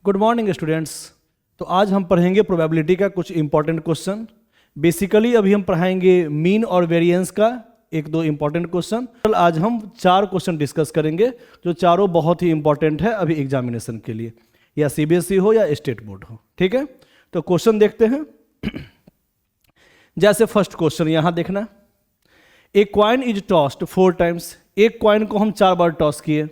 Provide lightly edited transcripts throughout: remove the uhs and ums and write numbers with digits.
Good morning students. तो आज हम पढ़ेंगे प्रोबेबिलिटी का कुछ इंपॉर्टेंट क्वेश्चन। बेसिकली अभी हम पढ़ाएंगे मीन और वेरिएंस का एक दो इंपॉर्टेंट क्वेश्चन। आज हम 4 क्वेश्चन डिस्कस करेंगे जो चारों बहुत ही इंपॉर्टेंट है अभी एग्जामिनेशन के लिए, या सीबीएसई हो या स्टेट बोर्ड हो। ठीक है, तो क्वेश्चन देखते हैं। जैसे फर्स्ट क्वेश्चन यहां देखना, a coin is tossed 4 times. एक कॉइन को हम 4 बार टॉस किए।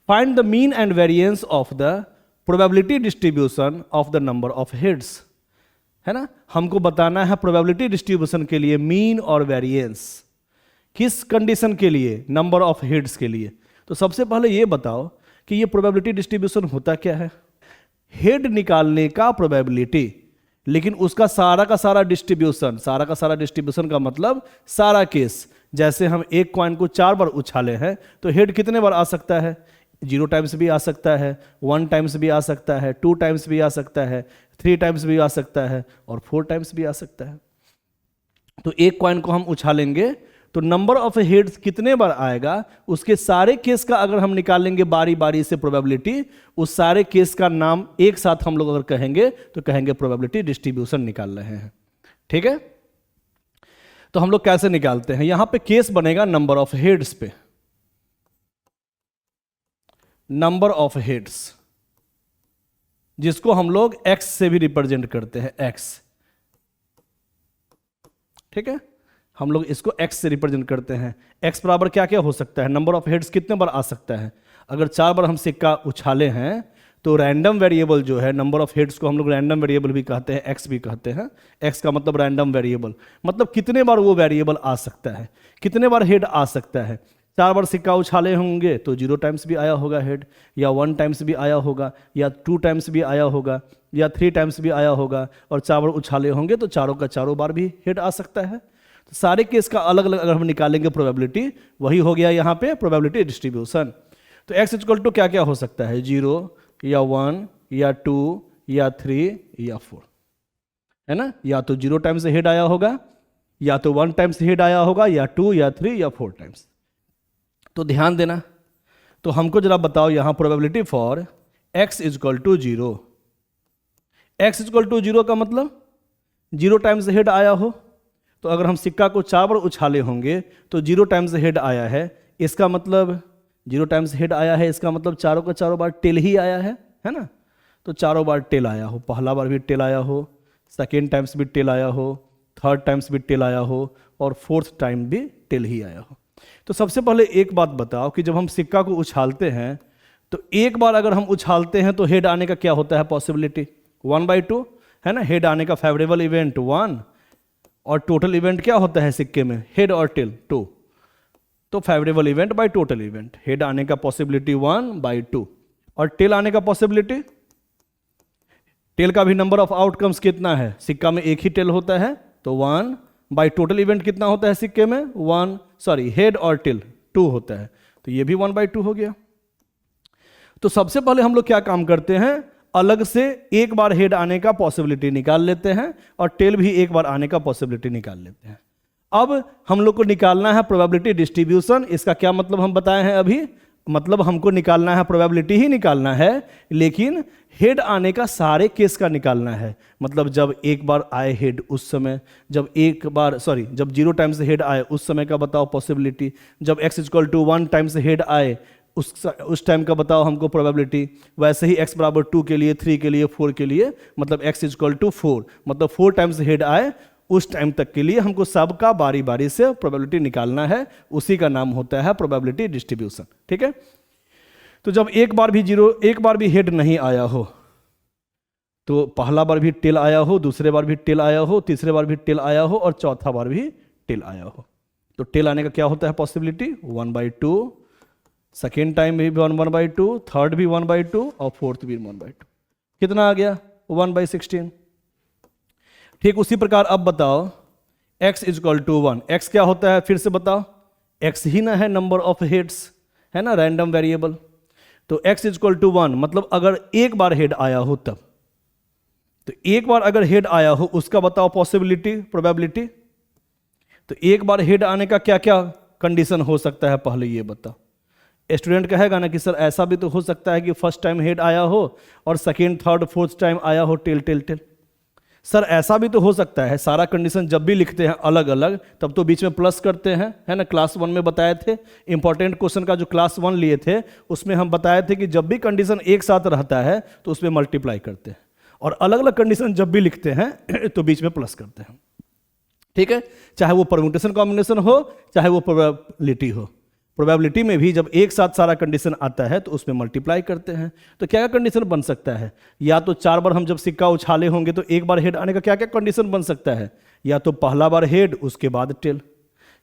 Find the mean and variance of the probability distribution of the number of heads. है ना, हमको बताना है प्रोबेबिलिटी डिस्ट्रीब्यूशन के लिए मीन और वेरिएंस। किस कंडीशन के लिए? नंबर ऑफ हेड्स के लिए। तो सबसे पहले ये बताओ कि ये प्रोबेबिलिटी डिस्ट्रीब्यूशन होता क्या है। हेड निकालने का प्रोबेबिलिटी, लेकिन उसका सारा का सारा डिस्ट्रीब्यूशन। सारा का सारा डिस्ट्रीब्यूशन का मतलब सारा केस। जैसे हम एक कॉइन को 4 बार उछाले हैं तो हेड कितने बार आ सकता है? 0 टाइम्स भी आ सकता है, 1 टाइम्स भी आ सकता है, 2 टाइम्स भी आ सकता है, 3 टाइम्स भी आ सकता है और 4 टाइम्स भी आ सकता है। तो एक कॉइन को हम उछालेंगे तो नंबर ऑफ हेड्स कितने बार आएगा, उसके सारे केस का अगर हम निकालेंगे बारी बारी से प्रोबेबिलिटी, उस सारे केस का नाम एक साथ हम लोग अगर कहेंगे तो कहेंगे प्रोबेबिलिटी डिस्ट्रीब्यूशन निकाल रहे हैं। ठीक है, तो हम लोग कैसे निकालते हैं? यहां पे केस बनेगा नंबर ऑफ हेड्स पे। नंबर ऑफ हेड्स जिसको हम लोग एक्स से भी रिप्रेजेंट करते हैं, एक्स। ठीक है, हम लोग इसको एक्स से रिप्रेजेंट करते हैं। एक्स बराबर क्या क्या हो सकता है? नंबर ऑफ हेड्स कितने बार आ सकता है? अगर 4 बार हम सिक्का उछाले हैं तो रैंडम वेरिएबल जो है, नंबर ऑफ हेड्स को हम लोग रैंडम वेरिएबल भी कहते हैं, एक्स भी कहते हैं। एक्स का मतलब रैंडम वेरिएबल, मतलब कितने बार वो वेरिएबल आ सकता है, कितने बार हेड आ सकता है। 4 बार सिक्का उछाले होंगे तो 0 टाइम्स भी आया होगा हेड, या 1 टाइम्स भी आया होगा, या 2 टाइम्स भी आया होगा, या 3 टाइम्स भी आया होगा, और 4 बार उछाले होंगे तो चारों का चारों बार भी हेड आ सकता है। तो सारे केस का अलग अलग अगर हम निकालेंगे प्रोबेबिलिटी, वही हो गया यहाँ पे प्रोबेबिलिटी डिस्ट्रीब्यूशन। तो एक्स इक्वल टू क्या क्या हो सकता है? 0 या 1 या 2 या 3 या 4, है ना। या तो 0 टाइम्स हेड आया होगा, या तो 1 टाइम्स हेड आया होगा, या 2 या 3 या 4 टाइम्स। तो ध्यान देना। तो हमको जरा बताओ यहां probability for x equal to 0। X equal to 0 का मतलब 0 टाइम्स हेड आया हो। तो अगर हम सिक्का को 4 बार उछाले होंगे तो 0 टाइम्स हेड आया है, इसका मतलब 0 टाइम्स हेड आया है, इसका मतलब चारों का चारों बार टेल ही आया है ना। तो चारों बार टेल आया हो, पहला बार भी टेल आया हो, सेकेंड टाइम्स भी टेल आया हो, थर्ड टाइम्स भी टेल आया हो, और 4th टाइम भी टेल ही आया हो। तो सबसे पहले एक बात बताओ कि जब हम सिक्का को उछालते हैं तो एक बार अगर हम उछालते हैं तो हेड आने का क्या होता है पॉसिबिलिटी? 1/2, है ना। हेड आने का फेवरेबल इवेंट 1, और टोटल इवेंट क्या होता है सिक्के में? हेड और टेल 2। तो favourable event by total event, head आने का पॉसिबिलिटी 1/2, और टेल आने का पॉसिबिलिटी, टेल का भी नंबर ऑफ आउटकम्स कितना है? सिक्का में एक ही टेल होता है तो 1 बाय टोटल इवेंट कितना होता है सिक्के में? 1, सॉरी हेड और टेल 2 होता है, तो ये भी 1/2 हो गया। तो सबसे पहले हम लोग क्या काम करते हैं, अलग से एक बार हेड आने का पॉसिबिलिटी निकाल लेते हैं और टेल भी एक बार आने का पॉसिबिलिटी निकाल लेते हैं। अब हम लोग को निकालना है प्रोबेबिलिटी डिस्ट्रीब्यूशन। इसका क्या मतलब हम बताए हैं अभी? मतलब हमको निकालना है, प्रोबेबिलिटी ही निकालना है, लेकिन हेड आने का सारे केस का निकालना है। मतलब जब एक बार आए हेड उस समय, जब 0 टाइम्स हेड आए उस समय का बताओ पॉसिबिलिटी, जब x equal to 1 times head आए उस टाइम का बताओ हमको प्रोबेबिलिटी। वैसे ही x बराबर 2 के लिए, 3 के लिए, 4 के लिए, मतलब x इक्वल टू 4, मतलब 4 टाइम्स हेड आए उस टाइम तक के लिए हमको सबका बारी बारी से प्रोबेबिलिटी निकालना है। उसी का नाम होता है प्रोबेबिलिटी डिस्ट्रीब्यूशन। ठीक है, तो जब एक बार भी हेड नहीं आया हो, तो पहला बार भी टेल आया हो, दूसरे बार भी टेल आया हो, तीसरे बार भी टेल आया हो, और चौथा बार भी टेल आया हो, तो टेल आने का क्या होता है पॉसिबिलिटी? 1/2, सेकेंड टाइम भी 1/2, थर्ड भी 1/2, और 4th भी 1/2। कितना आ गया? 1/16। ठीक उसी प्रकार अब बताओ x इक्वल टू 1। x क्या होता है फिर से बताओ? x ही ना है नंबर ऑफ हेड्स, है ना, रैंडम वेरिएबल। तो x इक्वल टू 1 मतलब अगर एक बार हेड आया हो तब, तो एक बार अगर हेड आया हो उसका बताओ पॉसिबिलिटी, प्रोबेबिलिटी। तो एक बार हेड आने का क्या क्या कंडीशन हो सकता है पहले ये बताओ। स्टूडेंट कहेगा ना कि सर ऐसा भी तो हो सकता है कि फर्स्ट टाइम हेड आया हो और सेकेंड थर्ड फोर्थ टाइम आया हो टेल टेल टेल। सर ऐसा भी तो हो सकता है, सारा कंडीशन जब भी लिखते हैं अलग अलग तब तो बीच में प्लस करते हैं, है ना। क्लास 1 में बताए थे, इंपॉर्टेंट क्वेश्चन का जो क्लास 1 लिए थे उसमें हम बताए थे कि जब भी कंडीशन एक साथ रहता है तो उसमें मल्टीप्लाई करते हैं, और अलग अलग कंडीशन जब भी लिखते हैं तो बीच में प्लस करते हैं, ठीक है। चाहे वो परम्यूटेशन कॉम्बिनेशन हो चाहे वो प्रोबेबिलिटी हो, प्रोबेबिलिटी में भी जब एक साथ सारा कंडीशन आता है तो उसमें मल्टीप्लाई करते हैं। तो क्या क्या कंडीशन बन सकता है? या तो 4 बार हम जब सिक्का उछाले होंगे तो एक बार हेड आने का क्या क्या कंडीशन बन सकता है? या तो पहला बार हेड उसके बाद टेल,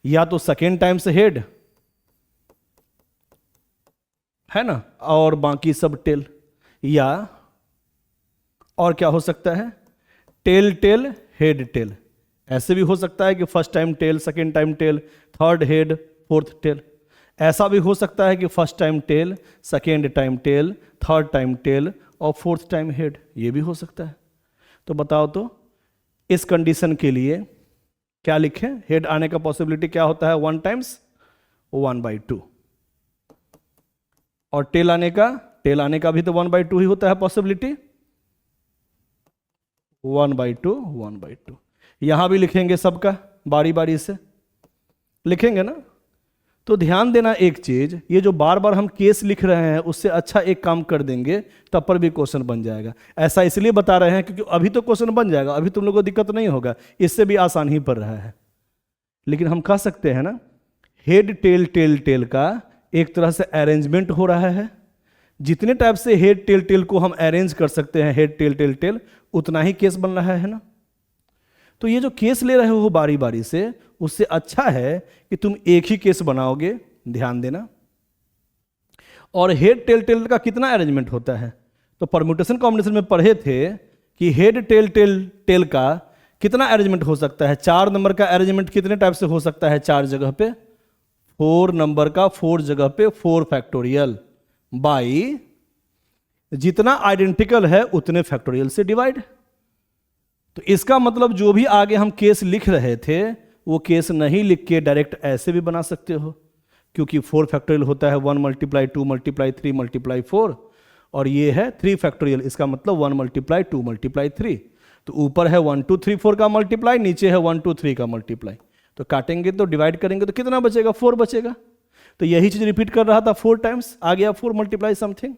या तो सेकेंड टाइम से हेड, है ना, और बाकी सब टेल, या और क्या हो सकता है? Tail tail head tail. ऐसे भी हो सकता है कि first time tail, second time tail, third head, fourth tail. ऐसा भी हो सकता है कि first time tail, second time tail, third time tail और फोर्थ टाइम हेड, ये भी हो सकता है। तो बताओ तो इस कंडीशन के लिए क्या लिखें? हेड आने का पॉसिबिलिटी क्या होता है? 1 टाइम्स 1/2, और टेल आने का भी तो 1/2 ही होता है पॉसिबिलिटी, 1/2 1/2। यहां भी लिखेंगे, सबका बारी बारी से लिखेंगे ना। तो ध्यान देना एक चीज, ये जो बार बार हम केस लिख रहे हैं उससे अच्छा एक काम कर देंगे तब पर भी क्वेश्चन बन जाएगा। ऐसा इसलिए बता रहे हैं क्योंकि अभी तो क्वेश्चन बन जाएगा, अभी तुम लोगों को दिक्कत नहीं होगा, इससे भी आसान ही पड़ रहा है। लेकिन हम कह सकते हैं ना, हेड टेल टेल टेल का एक तरह से अरेंजमेंट हो रहा है। जितने टाइप से हेड टेल टेल को हम अरेंज कर सकते हैं हेड टेल टेल टेल, उतना ही केस बन रहा है ना। तो ये जो केस ले रहे हो बारी बारी से, उससे अच्छा है कि तुम एक ही केस बनाओगे, ध्यान देना। और हेड टेल टेल का कितना अरेंजमेंट होता है? तो परम्यूटेशन कॉम्बिनेशन में पढ़े थे कि हेड टेल टेल टेल का कितना अरेंजमेंट हो सकता है। 4 नंबर का अरेंजमेंट कितने टाइप से हो सकता है? 4 जगह पे, 4 नंबर का 4 जगह पे 4 फैक्टोरियल बाई जितना आइडेंटिकल है उतने फैक्टोरियल से डिवाइड। तो इसका मतलब जो भी आगे हम केस लिख रहे थे वो केस नहीं लिख के डायरेक्ट ऐसे भी बना सकते हो, क्योंकि 4 फैक्टोरियल होता है 1 × 2 × 3 × 4, और ये है 3 फैक्टोरियल, इसका मतलब 1 × 2 × 3। तो ऊपर है 1 2 3 4 का मल्टीप्लाई, नीचे है 1 2 3 का मल्टीप्लाई। तो काटेंगे तो डिवाइड करेंगे तो कितना बचेगा? 4 बचेगा। तो यही चीज रिपीट कर रहा था 4 टाइम्स, आ गया 4 × समथिंग,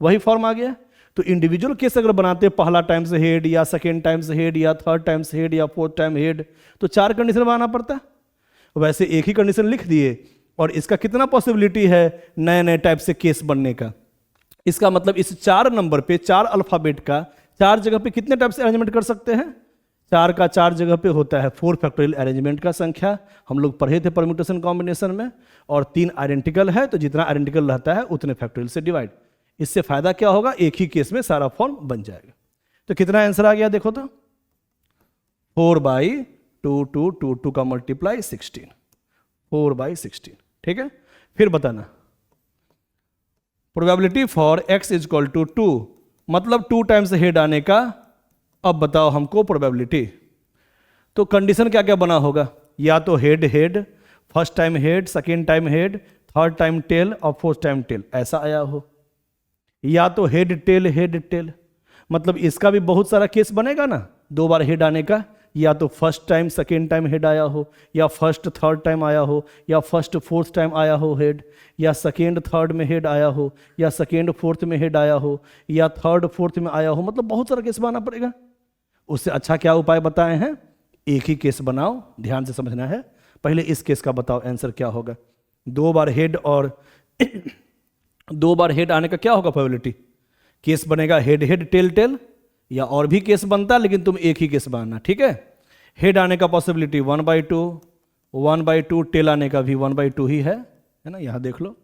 वही फॉर्म आ गया। तो इंडिविजुअल केस अगर बनाते पहला टाइम से हेड या सेकेंड टाइम से हेड या थर्ड टाइम से हेड या फोर्थ टाइम हेड, तो 4 कंडीशन बनाना पड़ता। वैसे एक ही कंडीशन लिख दिए, और इसका कितना पॉसिबिलिटी है नए नए टाइप से केस बनने का। इसका मतलब इस 4 नंबर पे 4 अल्फाबेट का 4 जगह पे कितने टाइप से अरेंजमेंट कर सकते हैं? 4 का 4 जगह पे होता है 4 फैक्टोरियल अरेंजमेंट का संख्या, हम लोग पढ़े थे परम्यूटेशन कॉम्बिनेशन में। और 3 आइडेंटिकल है, तो जितना आइडेंटिकल रहता है उतने फैक्टोरियल से डिवाइड। इससे फायदा क्या होगा? एक ही केस में सारा फॉर्म बन जाएगा। तो कितना आंसर आ गया देखो तो, 4/2 2 2 2 का मल्टीप्लाई 16, 4/16, ठीक है। फिर बताना, probability for x equal to 2, मतलब 2 टाइम्स हेड आने का। अब बताओ हमको प्रोबेबिलिटी। तो कंडीशन क्या क्या बना होगा? या तो head head, first time head, second time head, third time tail और फोर्थ टाइम टेल, ऐसा आया हो। या तो हेड टेल, मतलब इसका भी बहुत सारा केस बनेगा ना, 2 बार हेड आने का। या तो first time second time head आया हो, या फर्स्ट थर्ड टाइम आया हो, या फर्स्ट फोर्थ टाइम आया हो हेड, या सेकेंड थर्ड में हेड आया हो, या सेकेंड फोर्थ में हेड आया हो, या थर्ड फोर्थ में आया हो, मतलब बहुत सारा केस बनाना पड़ेगा। उससे अच्छा क्या उपाय बताए हैं? एक ही केस बनाओ, ध्यान से समझना है। पहले इस केस का बताओ आंसर क्या होगा। 2 बार हेड और 2 बार हेड आने का क्या होगा प्रोबेबिलिटी? केस बनेगा हेड हेड टेल टेल, या और भी केस बनता, लेकिन तुम एक ही केस बनाना, ठीक है। हेड आने का पॉसिबिलिटी 1/2, टेल आने का भी 1/2 ही है ना, यहां देख लो।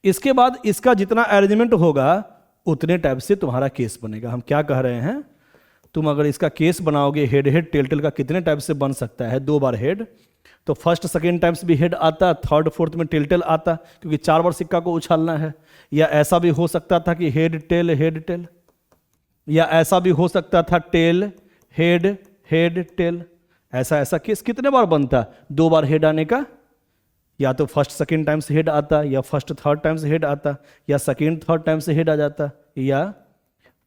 इसके बाद इसका जितना अरेंजमेंट होगा उतने टाइप से तुम्हारा केस बनेगा। हम क्या कह रहे हैं, तुम अगर इसका केस बनाओगे हेड हेड टेल टेल का कितने टाइप से बन सकता है? 2 बार हेड, तो फर्स्ट सेकेंड टाइम्स भी हेड आता, थर्ड फोर्थ में टेल टेल आता, क्योंकि 4 बार सिक्का को उछालना है। या ऐसा भी हो सकता था कि हेड टेल, या ऐसा भी हो सकता था टेल हेड टेल। ऐसा केस कितने बार बनता? 2 बार हेड आने का, या तो फर्स्ट सेकेंड टाइम से हेड आता, या फर्स्ट थर्ड टाइम से हेड आता, या सेकेंड थर्ड टाइम से हेड आ जाता, या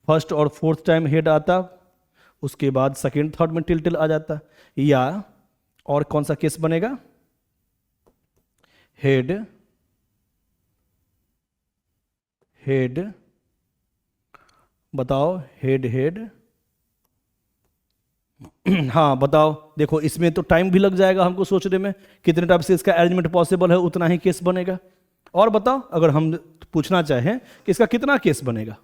फर्स्ट और फोर्थ टाइम हेड आता, उसके बाद सेकेंड थर्ड में टिल आ जाता, या और कौन सा केस बनेगा, हेड हेड, बताओ, हेड हेड। हाँ बताओ, देखो इसमें तो टाइम भी लग जाएगा हमको सोचने में, कितने टाइप से इसका अरेंजमेंट पॉसिबल है उतना ही केस बनेगा। और बताओ, अगर हम पूछना चाहें कि इसका कितना केस बनेगा,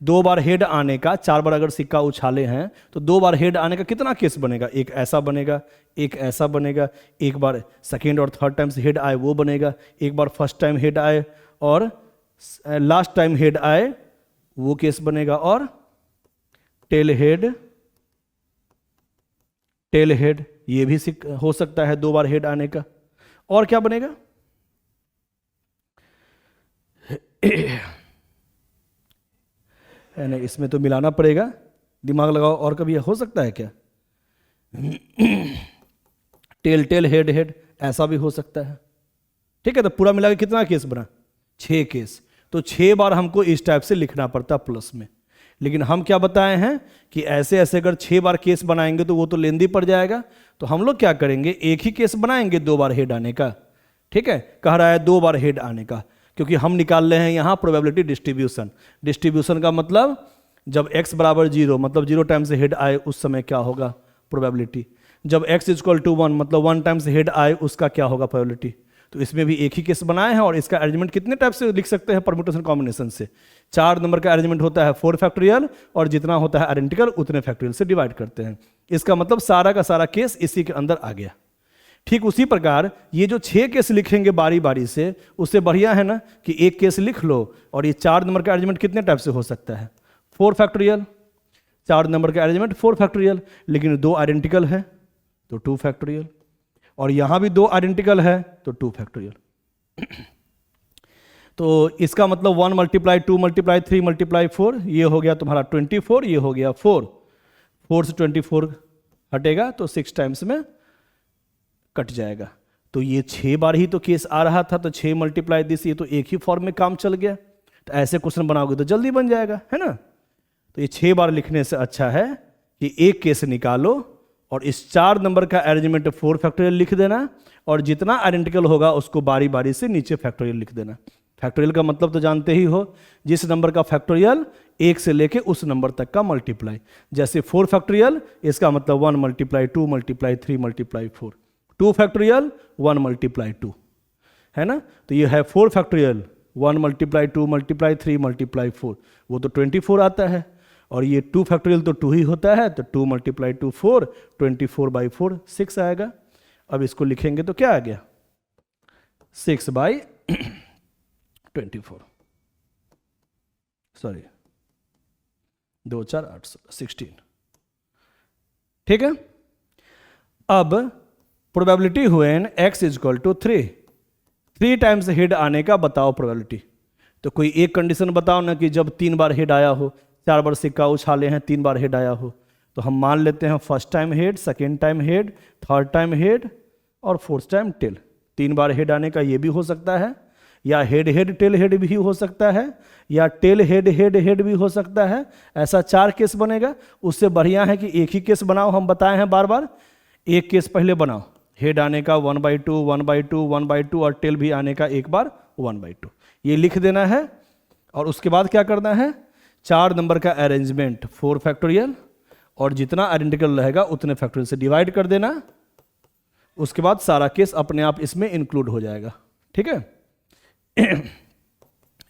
2 बार हेड आने का, 4 बार अगर सिक्का उछाले हैं तो 2 बार हेड आने का कितना केस बनेगा, एक ऐसा बनेगा, एक ऐसा बनेगा, एक बार सेकेंड और थर्ड टाइम से हेड आए वो बनेगा, एक बार फर्स्ट टाइम हेड आए और लास्ट टाइम हेड आए वो केस बनेगा, और टेल हेड ये भी हो सकता है 2 बार हेड आने का। और क्या बनेगा, नहीं इसमें तो मिलाना पड़ेगा, दिमाग लगाओ, और कभी हो सकता है क्या, टेल हेड ऐसा भी हो सकता है। ठीक है, तो पूरा मिला के कितना केस बना, 6 केस। तो 6 बार हमको इस टाइप से लिखना पड़ता प्लस में, लेकिन हम क्या बताए हैं कि ऐसे ऐसे अगर 6 बार केस बनाएंगे तो वो तो लेंदी पड़ जाएगा, तो हम लोग क्या करेंगे, एक ही केस बनाएंगे 2 बार हेड आने का। ठीक है, कह रहा है 2 बार हेड आने का, क्योंकि हम निकाल रहे हैं यहाँ प्रोबेबिलिटी डिस्ट्रीब्यूशन। डिस्ट्रीब्यूशन का मतलब जब x बराबर 0 मतलब 0 टाइम से हेड आए उस समय क्या होगा प्रोबेबिलिटी, जब x इक्वल टू 1 मतलब 1 टाइम से हेड आए उसका क्या होगा प्रोबेबिलिटी। तो इसमें भी एक ही केस बनाए हैं, और इसका अरेंजमेंट कितने टाइप से लिख सकते हैं, परम्यूटेशन कॉम्बिनेशन से। 4 नंबर का अरेंजमेंट होता है 4 फैक्टोरियल, और जितना होता है आइडेंटिकल उतने फैक्टोरियल से डिवाइड करते हैं। इसका मतलब सारा का सारा केस इसी के अंदर आ गया। ठीक उसी प्रकार ये जो 6 केस लिखेंगे बारी बारी से, उससे बढ़िया है ना कि एक केस लिख लो, और ये 4 नंबर का अरेंजमेंट कितने टाइप से हो सकता है, 4 फैक्टोरियल। 4 नंबर का अरेंजमेंट 4 फैक्टोरियल, लेकिन 2 आइडेंटिकल है तो 2 फैक्टोरियल, और यहां भी 2 आइडेंटिकल है तो 2 फैक्टोरियल। तो इसका मतलब 1 × 2 × 3 × 4 ये हो गया तुम्हारा 24, ये हो गया 4 से 24 हटेगा तो 6 टाइम्स में कट जाएगा। तो ये 6 बार ही तो केस आ रहा था, तो 6 × दिस, ये तो एक ही फॉर्म में काम चल गया। तो ऐसे क्वेश्चन बनाओगे तो जल्दी बन जाएगा, है ना। तो ये 6 बार लिखने से अच्छा है कि एक केस निकालो और इस 4 नंबर का अरेंजमेंट 4 फैक्टोरियल लिख देना, और जितना आइडेंटिकल होगा उसको बारी बारी से नीचे फैक्टोरियल लिख देना। फैक्टोरियल का मतलब तो जानते ही हो, जिस नंबर का फैक्टोरियल 1 से लेके उस नंबर तक का मल्टीप्लाई। जैसे 4 फैक्टोरियल, इसका मतलब 1 × 2 × 3 × 4। 2 फैक्टोरियल 1 × 2, है ना। तो ये है 4 फैक्टोरियल 1 × 2 × 3 × 4, वो तो 24 आता है। और ये 2 फैक्टोरियल तो 2 ही होता है, तो 2 × 2 4, 24/4 6 आएगा। अब इसको लिखेंगे तो क्या आ गया, 6/24, सॉरी 2 4 8 16। ठीक है, अब प्रोबेबिलिटी हुए x = 3 टाइम्स हेड आने का बताओ प्रोबेबिलिटी। तो कोई एक कंडीशन बताओ ना कि जब 3 बार हेड आया हो, 4 बार सिक्का उछाले हैं 3 बार हेड आया हो। तो हम मान लेते हैं first time head, second time head, third time head और फोर्थ टाइम टेल। 3 बार हेड आने का ये भी हो सकता है, या हेड हेड टेल हेड भी हो सकता है, या टेल हेड हेड हेड भी हो सकता है। ऐसा 4 केस बनेगा। उससे बढ़िया है कि एक ही केस बनाओ, हम बताए हैं बार बार। एक केस पहले बनाओ, हेड आने का 1/2 1/2 1/2 और टेल भी आने का एक बार 1/2, ये लिख देना है। और उसके बाद क्या करना है, 4 नंबर का अरेंजमेंट 4 फैक्टोरियल, और जितना आइडेंटिकल रहेगा उतने फैक्टोरियल से डिवाइड कर देना। उसके बाद सारा केस अपने आप इसमें इंक्लूड हो जाएगा। ठीक है,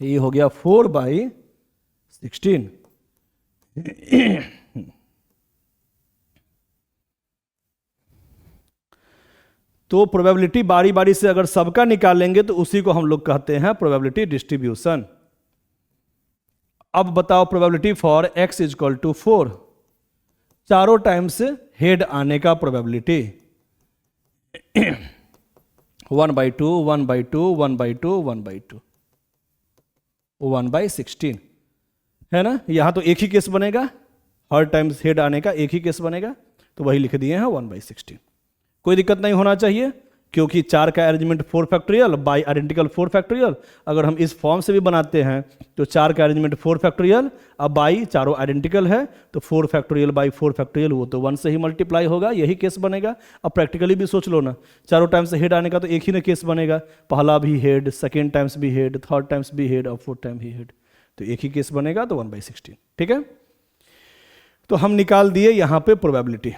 ये हो गया 4/16। तो प्रोबेबिलिटी बारी बारी से अगर सबका निकालेंगे तो उसी को हम लोग कहते हैं प्रोबेबिलिटी डिस्ट्रीब्यूशन। अब बताओ प्रोबेबिलिटी फॉर x = 4, चारों टाइम्स हेड आने का प्रोबेबिलिटी 1/2 1/2 1/2 1/2 1/16, है ना। यहां तो एक ही केस बनेगा, हर टाइम्स हेड आने का एक ही केस बनेगा, तो वही लिख दिए हैं 1/16। कोई दिक्कत नहीं होना चाहिए। क्योंकि 4 का arrangement 4 factorial by identical 4 factorial. अगर हम इस फॉर्म से भी बनाते हैं तो 4 का अरेंजमेंट 4 फैक्टोरियल, अब बाई चारों आइडेंटिकल है तो 4 फैक्टोरियल बाई 4 फैक्टोरियल, वो तो 1 से ही मल्टीप्लाई होगा, यही केस बनेगा। अब प्रैक्टिकली भी सोच लो ना, चारों टाइम से हेड आने का तो एक ही ना केस बनेगा, पहला भी हेड, सेकेंड टाइम्स भी हेड, थर्ड टाइम्स भी हेड और फोर्थ टाइम भी हेड, तो एक ही केस बनेगा, तो 1/16। ठीक है, तो हम निकाल दिए यहाँ पे प्रोबेबिलिटी।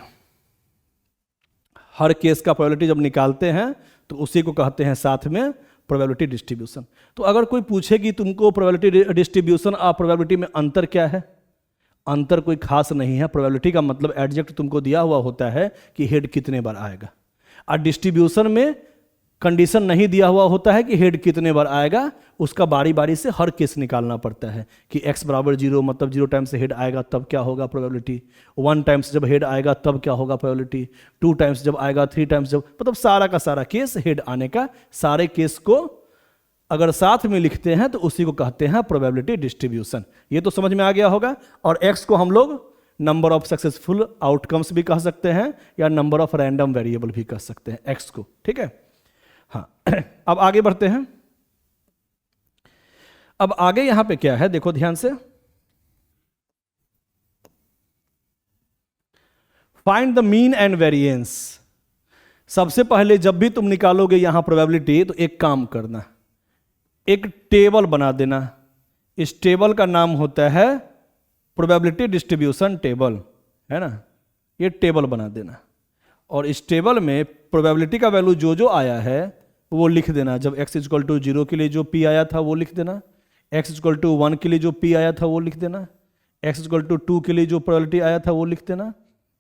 हर केस का प्रोबेबिलिटी जब निकालते हैं तो उसी को कहते हैं साथ में प्रोबेबिलिटी डिस्ट्रीब्यूशन। तो अगर कोई पूछे कि तुमको प्रोबेबिलिटी डिस्ट्रीब्यूशन और प्रोबेबिलिटी में अंतर क्या है, अंतर कोई खास नहीं है। प्रोबेबिलिटी का मतलब एडजेक्ट तुमको दिया हुआ होता है कि हेड कितने बार आएगा, और डिस्ट्रीब्यूशन में कंडीशन नहीं दिया हुआ होता है कि हेड कितने बार आएगा, उसका बारी बारी से हर केस निकालना पड़ता है कि x बराबर 0, मतलब 0 टाइम्स से हेड आएगा तब क्या होगा प्रोबेबिलिटी, 1 टाइम्स जब हेड आएगा तब क्या होगा प्रोबेबिलिटी, 2 टाइम्स जब आएगा, 3 टाइम्स जब, मतलब सारा का सारा केस हेड आने का, सारे केस को अगर साथ में लिखते हैं तो उसी को कहते हैं प्रोबेबिलिटी डिस्ट्रीब्यूशन। ये तो समझ में आ गया होगा। और x को हम लोग नंबर ऑफ सक्सेसफुल आउटकम्स भी कह सकते हैं या नंबर ऑफ रैंडम वेरिएबल भी कह सकते हैं x को। ठीक है, हाँ अब आगे बढ़ते हैं। अब आगे यहां पे क्या है, देखो ध्यान से, find the mean and variance. सबसे पहले जब भी तुम निकालोगे यहां प्रोबेबिलिटी तो एक काम करना, एक टेबल बना देना। इस टेबल का नाम होता है प्रोबेबिलिटी डिस्ट्रीब्यूशन टेबल, है ना, ये टेबल बना देना। और इस टेबल में प्रोबेबिलिटी का वैल्यू जो जो आया है वो लिख देना। जब x इक्वल टू 0 के लिए जो p आया था वो लिख देना, x इक्वल टू 1 के लिए जो p आया था वो लिख देना, x इक्वल टू 2 के लिए जो प्रोबेबिलिटी आया था वो लिख देना,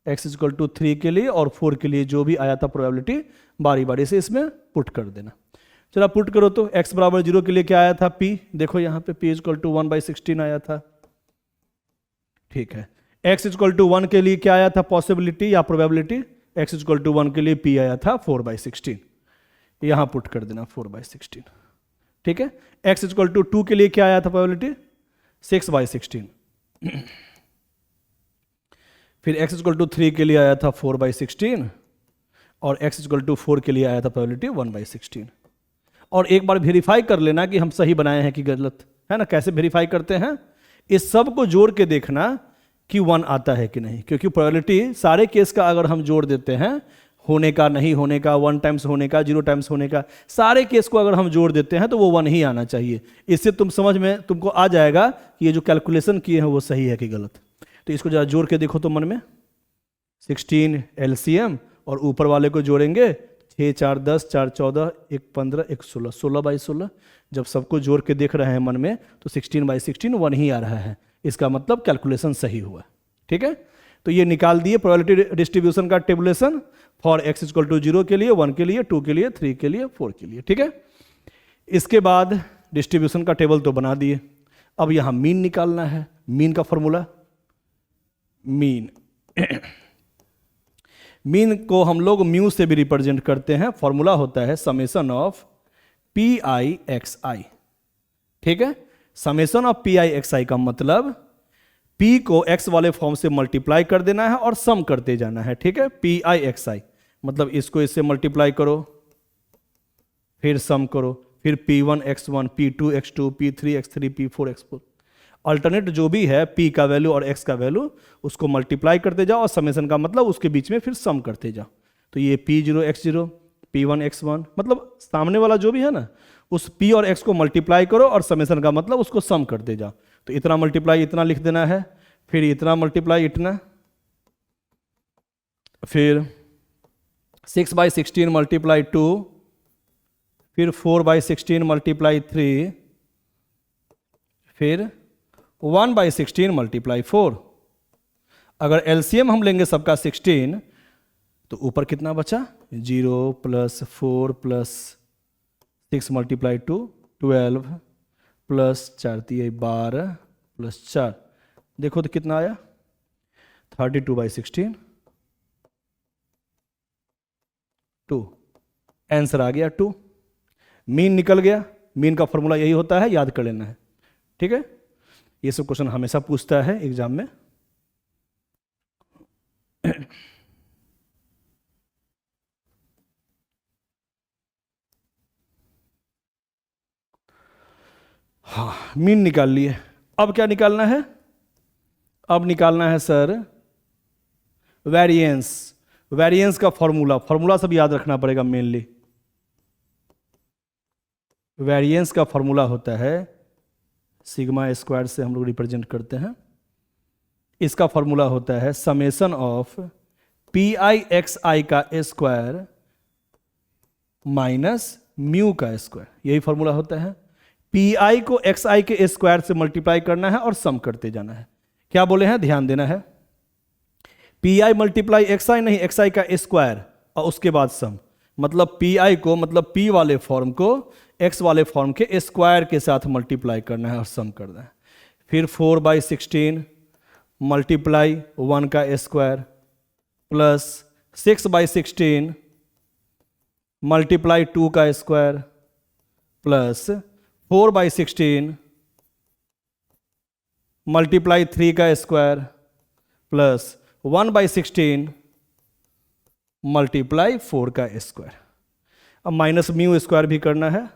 x इक्वल टू 3 के लिए और 4 के लिए जो भी आया था प्रोबेबिलिटी बारी बारी से इसमें पुट कर देना। चलो पुट करो तो x बराबर 0 के लिए क्या आया था p, देखो यहाँ पे p इक्वल टू 1/16 आया था। ठीक है, x इक्वल टू 1 के लिए क्या आया था पॉसिबिलिटी या प्रोबेबिलिटी, x इक्वल टू 1 के लिए p आया था 4/16, यहां पुट कर देना 4/16। ठीक है, x इक्वल टू 2 के लिए क्या आया था प्रोबेबिलिटी, 6/16। फिर x इक्वल टू 3 के लिए आया था 4/16 और x इक्वल टू 4 के लिए आया था प्रोबेबिलिटी 1/16। और एक बार वेरीफाई कर लेना कि हम सही बनाए हैं कि गलत, है ना। कैसे वेरीफाई करते हैं, इस सब को जोड़ के देखना कि 1 आता है कि नहीं, क्योंकि प्रोबेबिलिटी सारे केस का अगर हम जोड़ देते हैं, होने का, नहीं होने का, 1 टाइम्स होने का, 0 टाइम्स होने का, सारे केस को अगर हम जोड़ देते हैं तो वो 1 ही आना चाहिए। इससे तुम समझ में तुमको आ जाएगा कि ये जो कैलकुलेशन किए हैं वो सही है कि गलत। तो इसको जरा जोड़ के देखो तो मन में, 16 LCM और ऊपर वाले को जोड़ेंगे 6 4 10 4 14 1 15 1 16, 16/16। जब सबको जोड़ के देख रहे हैं मन में तो 16/16 1 ही आ रहा है, इसका मतलब कैलकुलेशन सही हुआ। ठीक है, तो ये निकाल दिए प्रोबेबिलिटी डिस्ट्रीब्यूशन का tabulation for x equal to 0 के लिए, 1 के लिए, 2 के लिए, 3 के लिए, 4 के लिए। ठीक है, इसके बाद डिस्ट्रीब्यूशन का टेबल तो बना दिए, अब यहां मीन निकालना है। मीन का फॉर्मूला, मीन मीन को हम लोग म्यू से भी रिप्रेजेंट करते हैं। फॉर्मूला होता है समेशन ऑफ PI/XI। ठीक है, समेशन ऑफ PI/XI का मतलब P को x वाले फॉर्म से मल्टीप्लाई कर देना है और सम करते जाना है। ठीक है, PI/XI मतलब इसको इससे मल्टीप्लाई करो, फिर सम करो, फिर P1x1, P2x2, P3x3, P4x4, alternate जो भी है P का वैल्यू और x का वैल्यू उसको मल्टीप्लाई करते जाओ और समेशन का मतलब उसके बीच में फिर सम करते जाओ। तो ये P0x0, P1x1, मतलब सामने वाला जो भी है ना उस P और x को मल्टीप्लाई करो और समेशन का मतलब उसको सम करते जाओ। तो इतना मल्टीप्लाई इतना लिख देना है, फिर इतना मल्टीप्लाई इतना, फिर 6/16 मल्टीप्लाई 2, फिर 4/16 मल्टीप्लाई 3, फिर 1/16 मल्टीप्लाई 4। अगर एलसीएम हम लेंगे सबका 16 तो ऊपर कितना बचा, 0 + 4 + 6 मल्टीप्लाई 2 12 + 4 × 12 + 4, देखो तो कितना आया 32/16 2, आंसर आ गया 2। मीन निकल गया। मीन का फॉर्मूला यही होता है, याद कर लेना है। ठीक है, ये सब क्वेश्चन हमेशा पूछता है एग्जाम में। हाँ, मीन निकाल लिए। अब क्या निकालना है? अब निकालना है सर वेरिएंस। वेरिएंस का फॉर्मूला सब याद रखना पड़ेगा मेनली। वेरिएंस का फॉर्मूला होता है सिग्मा स्क्वायर से हम लोग रिप्रेजेंट करते हैं। इसका फॉर्मूला होता है summation of P I X I का स्क्वायर माइनस म्यू का स्क्वायर। यही फॉर्मूला होता है। पी आई को एक्स आई के स्क्वायर से मल्टीप्लाई करना है और सम करते जाना है। क्या बोले हैं, ध्यान देना है। पी आई मल्टीप्लाई एक्स आई नहीं, एक्स आई का स्क्वायर और उसके बाद सम। मतलब पी आई को, मतलब पी वाले फॉर्म को एक्स वाले फॉर्म के स्क्वायर के साथ मल्टीप्लाई करना है और सम करना है। फिर 4/16 मल्टीप्लाई 1 का स्क्वायर प्लस 6/16 मल्टीप्लाई 2 का स्क्वायर प्लस 4/16 मल्टीप्लाई 3 का स्क्वायर प्लस 1/16 मल्टीप्लाई 4 का स्क्वायर। अब माइनस म्यू स्क्वायर भी करना है।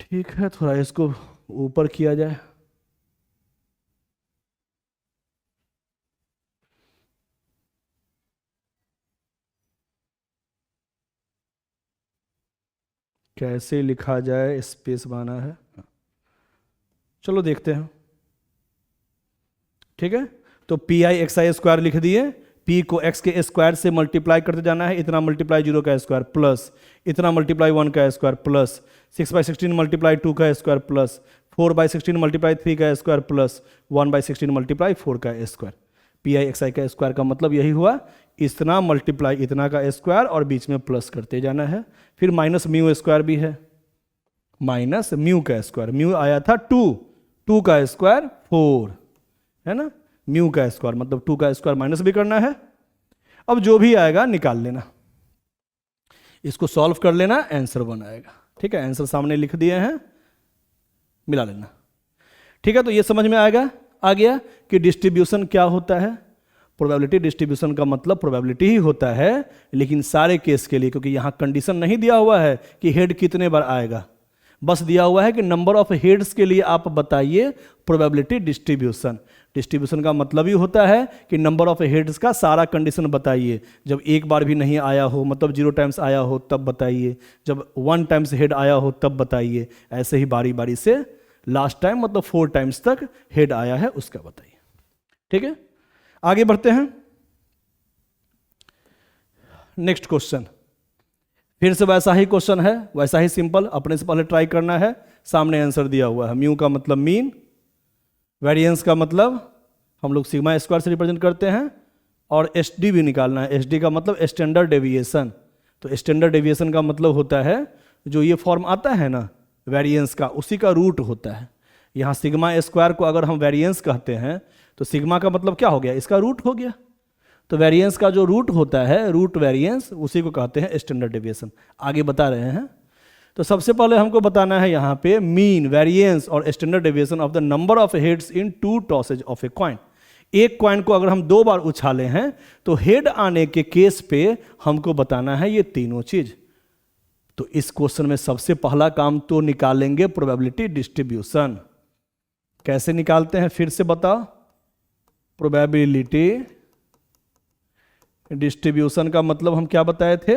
ठीक है, थोड़ा इसको ऊपर किया जाए। कैसे लिखा जाए, स्पेस बनाना है। चलो देखते हैं। ठीक है, तो P I X I square लिख दिए। पी को एक्स के स्क्वायर से मल्टीप्लाई करते जाना है। इतना मल्टीप्लाई 0 का स्क्वायर प्लस इतना मल्टीप्लाई 1 का स्क्वायर प्लस 6/16 मल्टीप्लाई 2 का स्क्वायर प्लस 4/16 मल्टीप्लाई 3 का स्क्वायर प्लस 1/16 मल्टीप्लाई 4 का square. P I X I का स्क्वायर का मतलब यही हुआ, इतना मल्टीप्लाई इतना का स्क्वायर और बीच में प्लस करते जाना है। फिर माइनस म्यू स्क्वायर भी है, माइनस म्यू का स्क्वायर। म्यू आया था 2 का स्क्वायर 4 है ना। म्यू का स्क्वायर मतलब 2 का स्क्वायर माइनस भी करना है। अब जो भी आएगा निकाल लेना, इसको सॉल्व कर लेना, आंसर 1 आएगा। ठीक है, आंसर सामने लिख दिए हैं, मिला लेना। ठीक है, तो ये समझ में आ गया कि डिस्ट्रीब्यूशन क्या होता है। प्रोबेबिलिटी डिस्ट्रीब्यूशन का मतलब प्रोबेबिलिटी ही होता है, लेकिन सारे केस के लिए, क्योंकि यहां कंडीशन नहीं दिया हुआ है कि हेड कितने बार आएगा, बस दिया हुआ है कि नंबर ऑफ हेड्स के लिए आप बताइए प्रोबेबिलिटी डिस्ट्रीब्यूशन। डिस्ट्रीब्यूशन का मतलब ही होता है कि नंबर ऑफ हेड्स का सारा कंडीशन बताइए। जब एक बार भी नहीं आया हो, मतलब 0 टाइम्स आया हो तब बताइए, जब 1 टाइम्स हेड आया हो तब बताइए, ऐसे ही बारी बारी से लास्ट टाइम मतलब 4 टाइम्स तक हेड आया है उसका बताइए। ठीक है, आगे बढ़ते हैं। नेक्स्ट क्वेश्चन, फिर से वैसा ही क्वेश्चन है, वैसा ही सिंपल, अपने से पहले ट्राई करना है। सामने आंसर दिया हुआ है। म्यू का मतलब मीन, वेरिएंस का मतलब हम लोग सिग्मा स्क्वायर से रिप्रेजेंट करते हैं, और एस डी भी निकालना है। एस डी का मतलब स्टैंडर्ड डेविएशन। तो स्टैंडर्ड डेविएशन का मतलब होता है जो ये फॉर्म आता है ना वेरिएंस का, उसी का रूट होता है। यहाँ सिग्मा स्क्वायर को अगर हम वेरिएंस कहते हैं तो सिग्मा का मतलब क्या हो गया, इसका रूट हो गया। तो वेरिएंस का जो रूट होता है, रूट वेरिएंस, उसी को कहते हैं स्टैंडर्ड डेविएशन। आगे बता रहे हैं। तो सबसे पहले हमको बताना है यहाँ पे मीन, वेरिएंस और standard deviation of the number of heads in 2 tosses of a coin. एक कॉइन को अगर हम 2 बार उछाले हैं तो हेड आने के केस पे हमको बताना है ये तीनों चीज। तो इस क्वेश्चन में सबसे पहला काम तो निकालेंगे प्रोबेबिलिटी डिस्ट्रीब्यूशन। कैसे निकालते हैं फिर से बताओ। प्रोबेबिलिटी डिस्ट्रीब्यूशन का मतलब हम क्या बताए थे,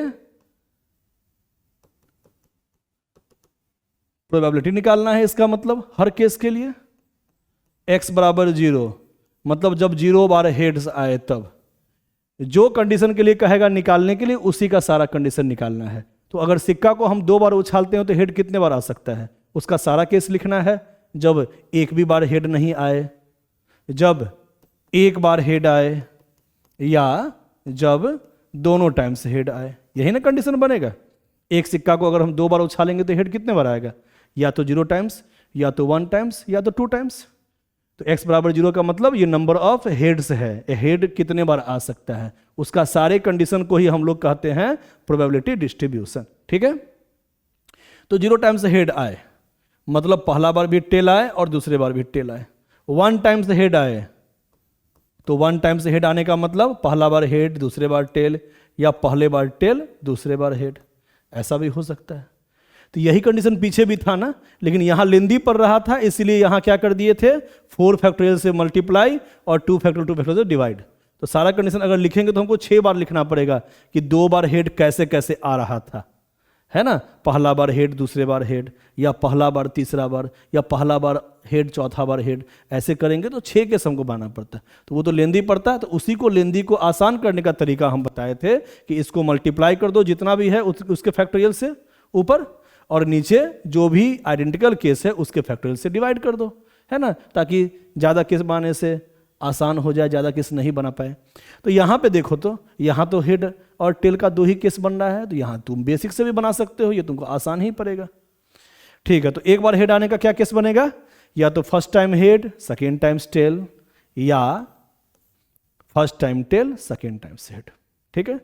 प्रोबेबिलिटी निकालना है। इसका मतलब हर केस के लिए x बराबर 0, मतलब जब 0 बार हेड्स आए तब जो कंडीशन के लिए कहेगा निकालने के लिए उसी का सारा कंडीशन निकालना है। तो अगर सिक्का को हम 2 बार उछालते हैं तो हेड कितने बार आ सकता है, उसका सारा केस लिखना है। जब एक भी बार हेड नहीं आए, जब एक बार हेड आए, या जब दोनों टाइम से हेड आए, यही ना कंडीशन बनेगा। एक सिक्का को अगर हम 2 बार उछालेंगे तो हेड कितने बार आएगा, या तो 0 टाइम्स, या तो 1 टाइम्स, या तो 2 टाइम्स। तो x बराबर 0 का मतलब ये नंबर ऑफ हेड्स है, हेड कितने बार आ सकता है, उसका सारे कंडीशन को ही हम लोग कहते हैं प्रोबेबिलिटी डिस्ट्रीब्यूशन। ठीक है, तो 0 टाइम्स हेड आए मतलब पहला बार भी टेल आए और दूसरे बार भी टेल आए। 1 टाइम्स हेड आए तो 1 टाइम्स हेड आने का मतलब पहला बार हेड दूसरे बार टेल, या पहले बार टेल दूसरे बार हेड, ऐसा भी हो सकता है। तो यही कंडीशन पीछे भी था ना, लेकिन यहाँ लेंदी पड़ रहा था, इसलिए यहाँ क्या कर दिए थे, 4 फैक्टोरियल से मल्टीप्लाई और 2 फैक्टोरियल से डिवाइड। तो सारा कंडीशन अगर लिखेंगे तो हमको 6 बार लिखना पड़ेगा कि 2 बार हेड कैसे कैसे आ रहा था, है ना। पहला बार हेड, दूसरे बार हेड, या पहला बार तीसरा बार, या पहला बार हेड चौथा बार हेड, ऐसे करेंगे तो 6 केस हमको बनाना पड़ता है। तो वो तो लेंदी पड़ता है, तो उसी को लेंदी को आसान करने का तरीका हम बताए थे कि इसको मल्टीप्लाई कर दो जितना भी है उसके फैक्टोरियल से ऊपर, और नीचे जो भी आइडेंटिकल केस है उसके फैक्टोरियल से डिवाइड कर दो, है ना, ताकि ज़्यादा केस बनाने से आसान हो जाए, ज़्यादा केस नहीं बना पाए। तो यहाँ पे देखो, तो यहाँ तो हेड और टेल का 2 ही केस बन रहा है, तो यहाँ तुम बेसिक से भी बना सकते हो, ये तुमको आसान ही पड़ेगा। ठीक है, तो एक बार हेड आने का क्या केस बनेगा, या तो first time head second times tail, या first time tail second times head. ठीक है,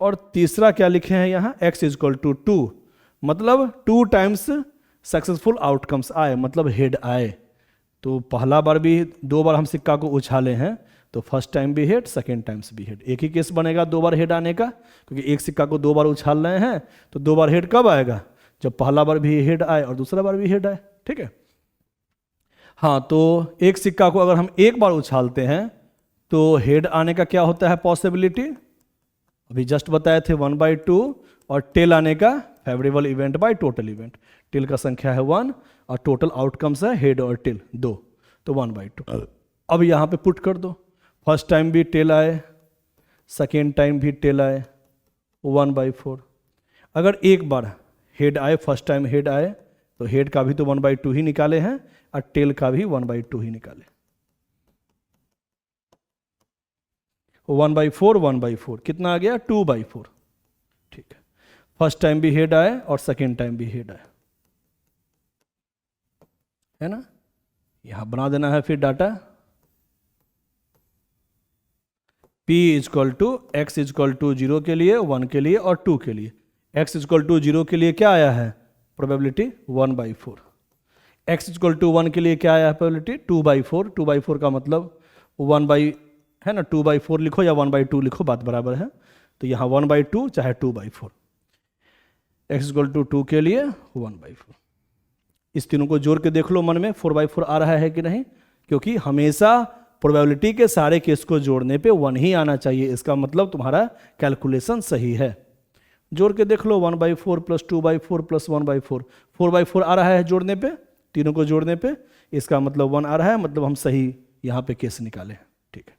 और तीसरा क्या लिखे हैं यहाँ, x इजक्वल टू 2, मतलब 2 टाइम्स सक्सेसफुल आउटकम्स आए, मतलब हेड आए। तो पहला बार भी 2 बार हम सिक्का को उछाले हैं, तो फर्स्ट टाइम भी हेड सेकेंड टाइम्स भी हेड। एक ही केस बनेगा 2 बार हेड आने का, क्योंकि एक सिक्का को 2 बार उछाल रहे हैं, तो 2 बार हेड कब आएगा, जब पहला बार भी हेड आए और दूसरा बार भी हेड आए। ठीक है, हाँ, तो एक सिक्का को अगर हम एक बार उछालते हैं तो हेड आने का क्या होता है पॉसिबिलिटी, अभी जस्ट बताए थे 1/2, और टेल आने का favourable event by total event. Tail का संख्या है 1 और टोटल आउटकम्स है हेड और टेल 2, तो 1/2। अब यहाँ पे पुट कर दो, फर्स्ट टाइम भी टेल आए, सेकेंड टाइम भी टेल आए, 1/4। अगर एक बार हेड आए, फर्स्ट टाइम हेड आए, तो हेड का भी तो 1/2 ही निकाले हैं, और टेल का भी 1/2 ही निकाले। 1/4 1/4 कितना आ गया, 2/4। ठीक है, फर्स्ट टाइम भी हेड आए और सेकेंड टाइम भी हेड आए, है ना। यहां बना देना है फिर data, P is equal to x is equal to 0 के लिए, 1 के लिए और 2 के लिए। x इजक्वल टू 0 के लिए क्या आया है प्रोबेबिलिटी 1/4, x इजक्वल टू 1 के लिए क्या आया है प्रोबेबिलिटी 2/4। 2/4 का मतलब 1 है ना, 2/4 लिखो या 1/2 लिखो, बात बराबर है। तो यहाँ 1/2 चाहे 2/4, x इजक्वल टू 2 के लिए 1/4। इस तीनों को जोड़ के देख लो मन में, 4/4 आ रहा है कि नहीं, क्योंकि हमेशा प्रोबेबिलिटी के सारे केस को जोड़ने पे 1 ही आना चाहिए, इसका मतलब तुम्हारा कैलकुलेशन सही है। जोड़ के देख लो, 1/4 प्लस 2/4 प्लस 1/4, 4/4 आ रहा है जोड़ने पे, तीनों को जोड़ने पे, इसका मतलब 1 आ रहा है, मतलब हम सही यहाँ पे केस निकाले। ठीक है,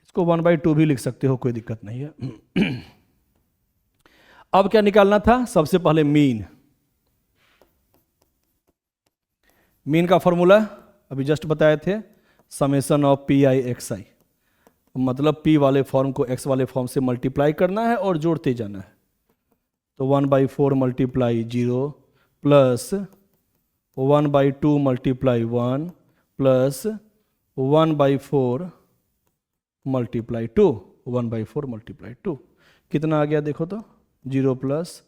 इसको 1/2 भी लिख सकते हो, कोई दिक्कत नहीं है। अब क्या निकालना था, सबसे पहले मीन। मीन का फॉर्मूला अभी जस्ट बताए थे, समेशन ऑफ PI/XI, मतलब P वाले फॉर्म को X वाले फॉर्म से मल्टीप्लाई करना है और जोड़ते जाना है। तो 1/4 multiply 0 plus 1/2 multiply 1 plus 1/4 multiply 2, 1/4 multiply 2 कितना आ गया देखो तो, 0 प्लस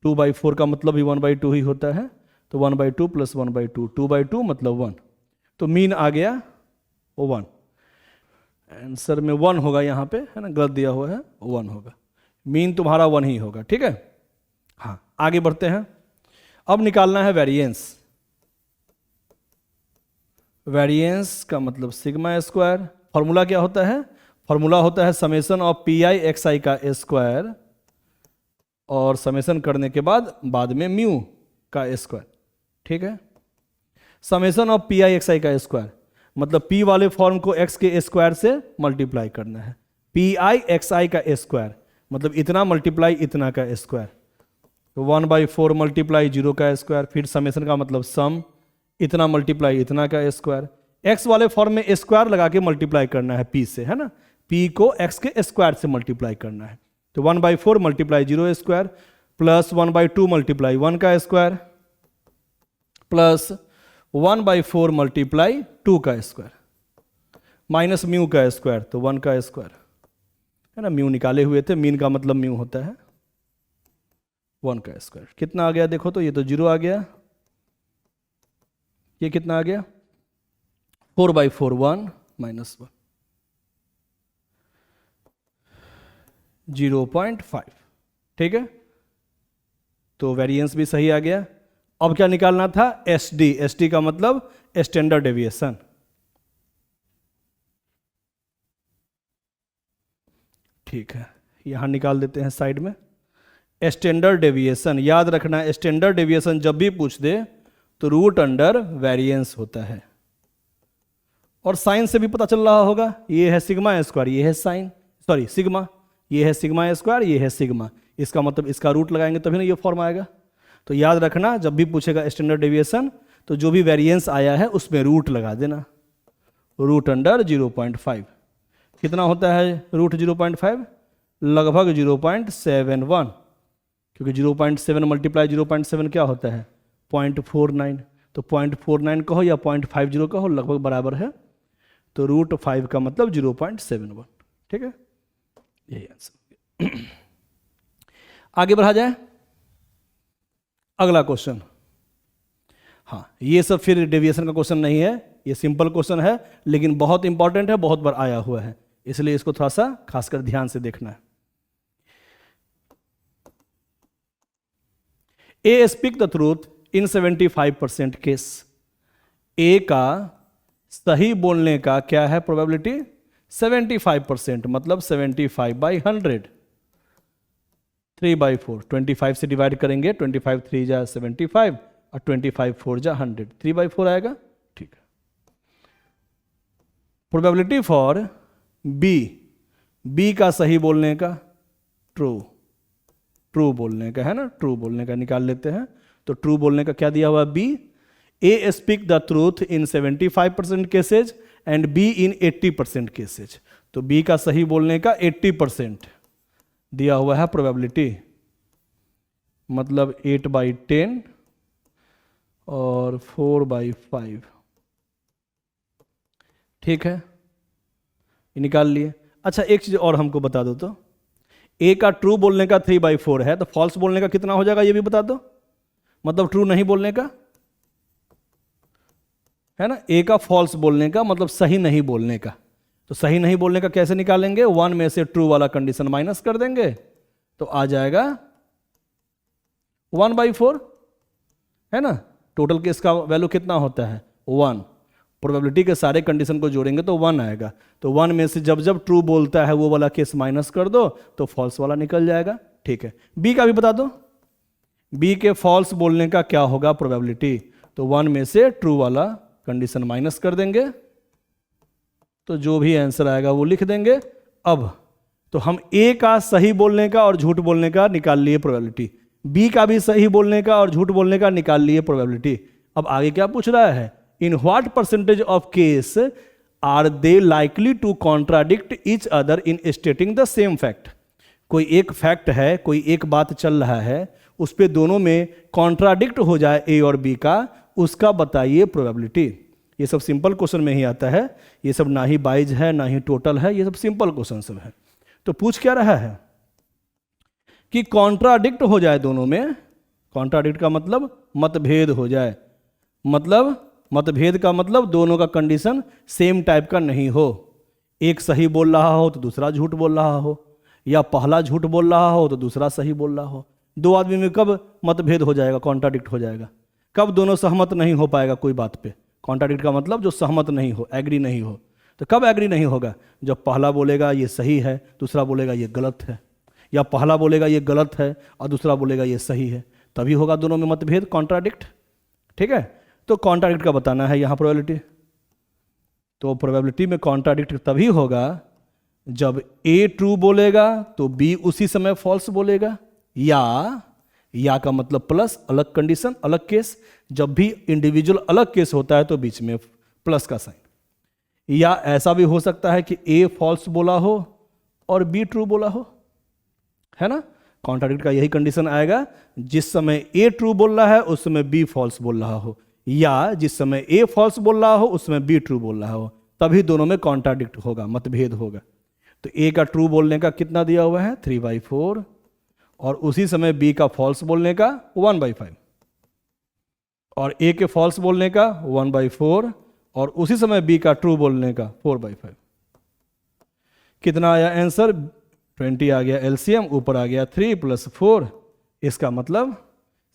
2/4 का मतलब भी 1/2 ही होता है, तो 1/2 प्लस 1/2, 2/2 मतलब 1, तो मीन आ गया 1। आंसर में 1 होगा यहाँ पे, है ना, गलत दिया हुआ है, 1 होगा, मीन तुम्हारा 1 ही होगा। ठीक है, हाँ, आगे बढ़ते हैं। अब निकालना है वेरिएंस। वेरिएंस का मतलब सिग्मा स्क्वायर। फॉर्मूला क्या होता है, फॉर्मूला होता है समेशन ऑफ PI/XI का स्क्वायर, और समेशन करने के बाद में म्यू का स्क्वायर। ठीक है, समेशन ऑफ PI/XI का स्क्वायर मतलब P वाले फॉर्म को x के स्क्वायर से मल्टीप्लाई करना है, PI/XI का स्क्वायर मतलब इतना मल्टीप्लाई इतना का स्क्वायर, तो 1/4 मल्टीप्लाई 0 का स्क्वायर, फिर समेशन का मतलब सम, इतना मल्टीप्लाई इतना का स्क्वायर। x वाले फॉर्म में स्क्वायर लगा के मल्टीप्लाई करना है P से, है ना, P को x के स्क्वायर से मल्टीप्लाई करना है, तो 1/4 मल्टीप्लाई 0 स्क्वायर प्लस 1/2 मल्टीप्लाई 1 का स्क्वायर प्लस 1/4 मल्टीप्लाई 2 का स्क्वायर माइनस म्यू का स्क्वायर, तो 1 का स्क्वायर, है ना, म्यू निकाले हुए थे, मीन का मतलब म्यू होता है 1 का स्क्वायर। कितना आ गया देखो तो, ये तो 0 आ गया, ये कितना आ गया 4/4 1 माइनस 1 0.5। ठीक है, तो वेरिएंस भी सही आ गया। अब क्या निकालना था? एसडी। एसडी का मतलब स्टैंडर्ड डेविएशन। ठीक है, यहां निकाल देते हैं साइड में। स्टैंडर्ड डेविएशन याद रखना, स्टैंडर्ड डेविएशन जब भी पूछ दे तो रूट अंडर वेरिएंस होता है। और साइन से भी पता चल रहा होगा, ये है सिग्मा स्क्वायर, ये है साइन, सॉरी सिग्मा, ये है सिग्मा स्क्वायर, ये है सिग्मा, इसका मतलब इसका रूट लगाएंगे तभी ना ये फॉर्म आएगा। तो याद रखना, जब भी पूछेगा स्टैंडर्ड डेविएशन तो जो भी वेरिएंस आया है उसमें रूट लगा देना। रूट अंडर 0.5 कितना होता है? रूट 0.5 लगभग 0.71, क्योंकि 0.7 मल्टीप्लाई 0.7 क्या होता है? 0.49। तो 0.49 कहो या 0.50 कहो, लगभग बराबर है। तो रूट 5 का मतलब 0.71। ठीक है, यही आंसर। आगे बढ़ा जाए, अगला क्वेश्चन। हाँ, ये सब फिर डेविएशन का क्वेश्चन नहीं है, ये सिंपल क्वेश्चन है, लेकिन बहुत इंपॉर्टेंट है, बहुत बार आया हुआ है, इसलिए इसको थोड़ा सा खासकर ध्यान से देखना है। A speak the truth in 75% case. A का सही बोलने का क्या है प्रोबेबिलिटी? 75%, मतलब 75/100, 3/4। 25 से डिवाइड करेंगे, 25 3 जा 75 और 25 4 जा 100, 3/4 आएगा। ठीक है। प्रोबेबिलिटी फॉर बी, बी का सही बोलने का, ट्रू, ट्रू बोलने का है ना, ट्रू बोलने का निकाल लेते हैं। तो ट्रू बोलने का क्या दिया हुआ? B. A speak the truth in 75% cases and B in 80% cases. तो बी का सही बोलने का 80% दिया हुआ है प्रोबेबिलिटी, मतलब 8/10 और 4/5। ठीक है, ये निकाल लिए। अच्छा, एक चीज और हमको बता दो तो, ए का ट्रू बोलने का 3/4 है, तो फॉल्स बोलने का कितना हो जाएगा ये भी बता दो, मतलब ट्रू नहीं बोलने का है ना। ए का फॉल्स बोलने का मतलब सही नहीं बोलने का। तो सही नहीं बोलने का कैसे निकालेंगे? 1 में से ट्रू वाला कंडीशन माइनस कर देंगे तो आ जाएगा 1/4, है ना। टोटल केस का वैल्यू कितना होता है? 1। प्रोबेबिलिटी के सारे कंडीशन को जोड़ेंगे तो 1 आएगा। तो 1 में से जब जब ट्रू बोलता है वो वाला केस माइनस कर दो तो फॉल्स वाला निकल जाएगा। ठीक है, बी का भी बता दो, बी के फॉल्स बोलने का क्या होगा प्रोबेबिलिटी? तो 1 में से ट्रू वाला कंडीशन माइनस कर देंगे तो जो भी आंसर आएगा वो लिख देंगे। अब तो हम ए का सही बोलने का और झूठ बोलने का निकाल लिए प्रोबेबिलिटी, बी का भी सही बोलने का और झूठ बोलने का निकाल लिए प्रोबेबिलिटी। अब आगे क्या पूछ रहा है? In what percentage of case are they likely to contradict each other in stating the same fact. कोई एक फैक्ट है, कोई एक बात चल रहा है, उस पे दोनों में कॉन्ट्राडिक्ट हो जाए ए और बी का, उसका बताइए प्रोबेबिलिटी। ये सब सिंपल क्वेश्चन में ही आता है, ये सब ना ही बाइज है ना ही टोटल है, ये सब सिंपल क्वेश्चन सब है। तो पूछ क्या रहा है कि कॉन्ट्राडिक्ट हो जाए दोनों में। कॉन्ट्राडिक्ट का मतलब मतभेद हो जाए, मतलब मतभेद का मतलब दोनों का कंडीशन सेम टाइप का नहीं हो। एक सही बोल रहा हो तो दूसरा झूठ बोल रहा हो, या पहला झूठ बोल रहा हो तो दूसरा सही बोल रहा हो। दो आदमी में कब मतभेद हो जाएगा, कॉन्ट्राडिक्ट हो जाएगा? कब दोनों सहमत नहीं हो पाएगा कोई बात पे। कॉन्ट्राडिक्ट का मतलब जो सहमत नहीं हो, एग्री नहीं हो। तो कब एग्री नहीं होगा? जब पहला बोलेगा ये सही है, दूसरा बोलेगा ये गलत है, या पहला बोलेगा ये गलत है और दूसरा बोलेगा ये सही है, तभी होगा दोनों में मतभेद, कॉन्ट्राडिक्ट। ठीक है, तो कॉन्ट्राडिक्ट का बताना है यहाँ प्रोबेबिलिटी। तो प्रोबेबिलिटी में कॉन्ट्राडिक्ट तभी होगा जब ए ट्रू बोलेगा तो बी उसी समय फॉल्स बोलेगा, या का मतलब प्लस, अलग कंडीशन अलग केस। जब भी इंडिविजुअल अलग केस होता है तो बीच में प्लस का साइन। या ऐसा भी हो सकता है कि ए फॉल्स बोला हो और बी ट्रू बोला हो, है ना। कॉन्ट्राडिक्ट का यही कंडीशन आएगा, जिस समय ए ट्रू बोल रहा है उस समय बी फॉल्स बोल रहा हो, या जिस समय ए फॉल्स बोल रहा हो उस समय बी ट्रू बोल रहा हो, तभी दोनों में कॉन्ट्राडिक्ट होगा, मतभेद होगा। तो ए का ट्रू बोलने का कितना दिया हुआ है? 3/4, और उसी समय बी का फॉल्स बोलने का 1/5, और ए के फॉल्स बोलने का 1/4, और उसी समय बी का ट्रू बोलने का 4/5। कितना आया आंसर? 20 आ गया एलसीएम, ऊपर आ गया 3 + 4। इसका मतलब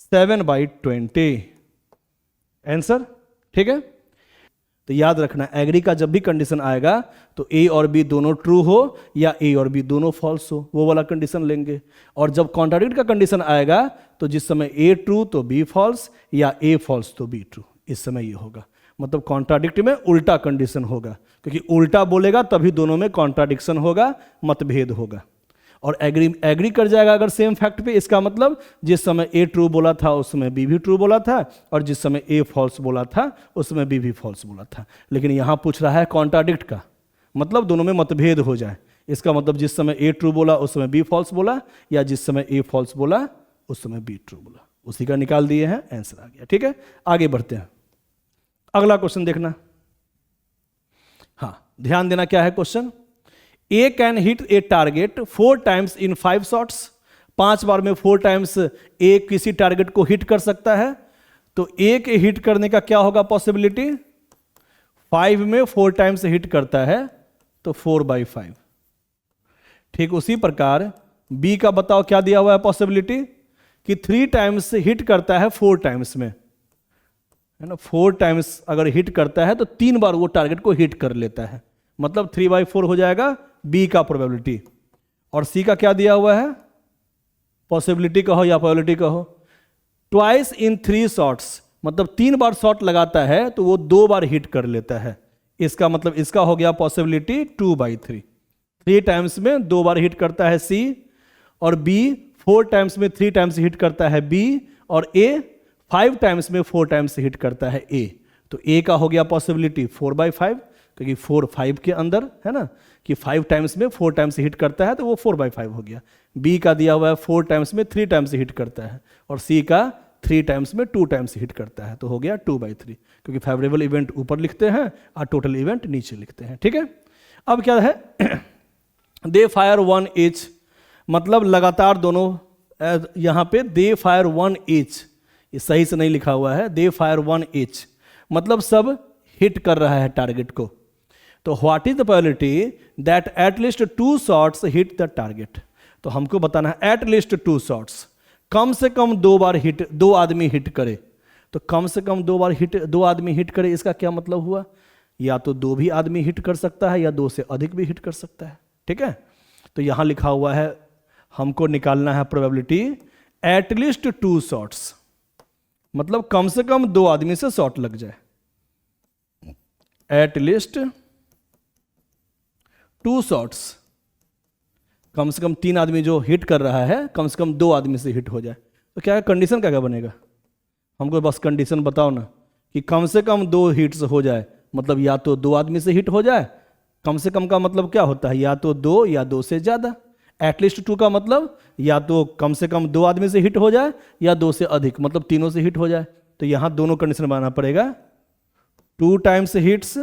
7/20 आंसर। ठीक है, तो याद रखना एग्री का जब भी कंडीशन आएगा तो ए और बी दोनों ट्रू हो या ए और बी दोनों फॉल्स हो, वो वाला कंडीशन लेंगे। और जब कॉन्ट्राडिक्ट का कंडीशन आएगा तो जिस समय ए ट्रू तो बी फॉल्स या ए फॉल्स तो बी ट्रू, इस समय ये होगा। मतलब कॉन्ट्राडिक्ट में उल्टा कंडीशन होगा, क्योंकि उल्टा बोलेगा तभी दोनों में कॉन्ट्राडिक्शन होगा, मतभेद होगा। और एग्री कर जाएगा अगर सेम फैक्ट पे, इसका मतलब जिस समय ए ट्रू बोला था उस समय बी भी ट्रू बोला था, और जिस समय ए फॉल्स बोला था उस समय बी भी फॉल्स बोला था। लेकिन यहां पूछ रहा है कॉन्ट्राडिक्ट का, मतलब दोनों में मतभेद हो जाए। इसका मतलब जिस समय ए ट्रू बोला उस समय बी फॉल्स बोला, या जिस समय ए फॉल्स बोला उस समय बी ट्रू बोला, उसी का निकाल दिए हैं, आंसर आ गया। ठीक है, आगे बढ़ते हैं। अगला क्वेश्चन देखना। हाँ, ध्यान देना क्या है question. A can hit A target 4 times in 5 shots. 5 बार में 4 टाइम्स ए किसी टारगेट को हिट कर सकता है। तो ए के हिट करने का क्या होगा पॉसिबिलिटी? 5 में 4 टाइम्स हिट करता है तो 4/5। ठीक उसी प्रकार बी का बताओ क्या दिया हुआ है पॉसिबिलिटी, कि 3 टाइम्स हिट करता है 4 टाइम्स में, है ना। 4 टाइम्स अगर हिट करता है तो 3 बार वो टारगेट को हिट कर लेता है, मतलब 3/4 हो जाएगा बी का प्रोबेबिलिटी। और सी का क्या दिया हुआ है पॉसिबिलिटी कहो या प्रोबेबिलिटी कहो, ट्वाइस इन 3 शॉट्स, मतलब 3 बार शॉट लगाता है तो वो 2 बार हिट कर लेता है। इसका मतलब इसका हो गया पॉसिबिलिटी 2/3। 3 टाइम्स में 2 बार हिट करता है सी, और बी 4 टाइम्स में 3 टाइम्स हिट करता है बी, और ए 5 टाइम्स में 4 टाइम्स हिट करता है ए। तो ए का हो गया पॉसिबिलिटी 4/5, क्योंकि 4 5 के अंदर है ना, कि 5 टाइम्स में 4 टाइम्स हिट करता है तो वो 4/5 हो गया। बी का दिया हुआ है 4 टाइम्स में 3 टाइम्स हिट करता है, और सी का 3 टाइम्स में 2 टाइम्स हिट करता है, तो हो गया 2/3, क्योंकि फेवरेबल इवेंट ऊपर लिखते हैं और टोटल इवेंट नीचे लिखते हैं। ठीक है, अब क्या है दे फायर 1 ईच, मतलब लगातार दोनों, यहां पे दे फायर 1 ईच, ये सही से नहीं लिखा हुआ है, दे फायर 1 ईच मतलब सब हिट कर रहा है टारगेट को। तो what is the probability that at least 2 shots hit the target. तो हमको बताना है एट लीस्ट 2 शॉट्स, कम से कम 2 बार हिट, 2 आदमी हिट करे। तो कम से कम 2 बार हिट, 2 आदमी हिट करे, इसका क्या मतलब हुआ, या तो 2 भी आदमी हिट कर सकता है या 2 से अधिक भी हिट कर सकता है। ठीक है, तो यहां लिखा हुआ है हमको निकालना है प्रोबेबिलिटी एट लीस्ट 2 शॉट्स, मतलब कम से कम 2 आदमी से शॉट लग जाए। एट लीस्ट 2 शॉट्स, कम से कम 3 आदमी जो हिट कर रहा है कम से कम 2 आदमी से हिट हो जाए। तो क्या कंडीशन क्या बनेगा, हमको बस कंडीशन बताओ ना, कि कम से कम 2 हिट्स हो जाए, मतलब या तो 2 आदमी से हिट हो जाए, कम से कम का मतलब क्या होता है, या तो 2 या 2 से ज्यादा। एटलीस्ट 2 का मतलब या तो कम से कम 2 आदमी से हिट हो जाए या 2 से अधिक, मतलब तीनों से हिट हो जाए। तो यहां दोनों कंडीशन बनाना पड़ेगा, 2 टाइम्स हिट्स